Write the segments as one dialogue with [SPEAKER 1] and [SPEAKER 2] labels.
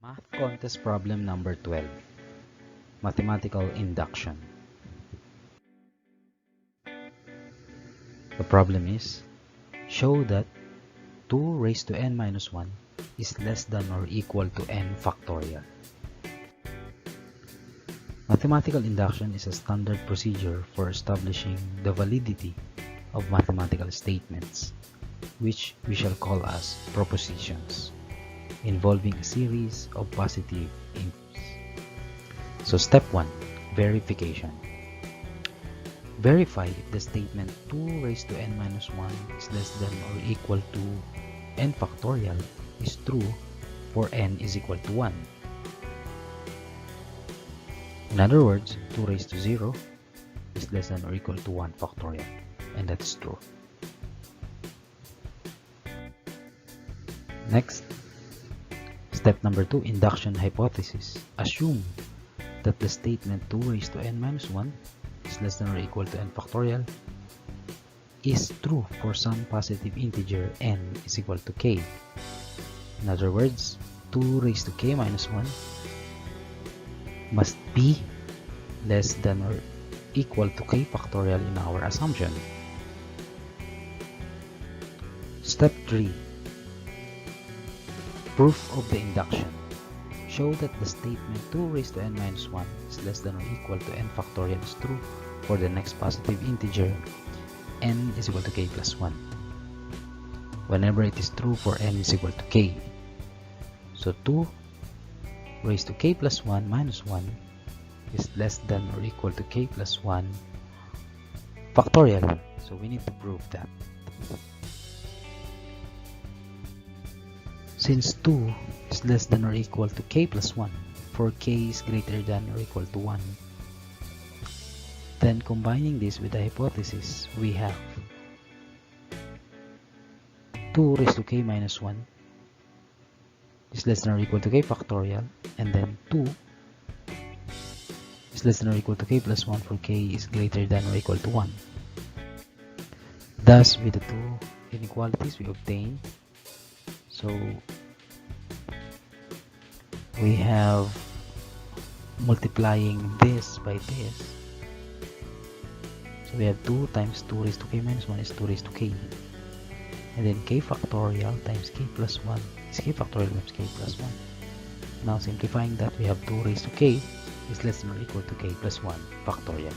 [SPEAKER 1] Math contest problem number 12. Mathematical induction. The problem is, show that 2 raised to n minus 1 is less than or equal to n factorial. Mathematical induction is a standard procedure for establishing the validity of mathematical statements, which we shall call as propositions, involving a series of positive inputs. So step 1, verification. Verify if the statement 2 raised to n minus 1 is less than or equal to n factorial is true for n is equal to 1. In other words, 2 raised to 0 is less than or equal to 1 factorial, and that's true. Next, step number 2, induction hypothesis. Assume that the statement 2 raised to n minus 1 is less than or equal to n factorial is true for some positive integer n is equal to k. In other words, 2 raised to k minus 1 must be less than or equal to k factorial in our assumption. Step 3, proof of the induction. Show that the statement 2 raised to n minus 1 is less than or equal to n factorial is true for the next positive integer n is equal to k plus 1, whenever it is true for n is equal to k. So 2 raised to k plus 1 minus 1 is less than or equal to k plus 1 factorial. So we need to prove that. Since 2 is less than or equal to k plus 1 for k is greater than or equal to 1, then combining this with the hypothesis, we have 2 raised to k minus 1 is less than or equal to k factorial, and then 2 is less than or equal to k plus 1 for k is greater than or equal to 1. Thus, with the two inequalities we obtain, so we have multiplying this by this. So we have 2 times 2 raised to k minus 1 is 2 raised to k. And then k factorial times k plus 1 is k factorial times k plus 1. Now simplifying that, we have 2 raised to k is less than or equal to k plus 1 factorial.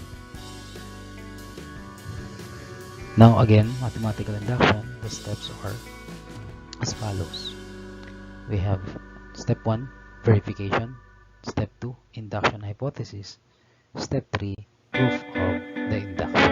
[SPEAKER 1] Now again, mathematical induction, the steps are as follows. We have step 1, verification. Step 2, induction hypothesis. Step 3, proof of the induction.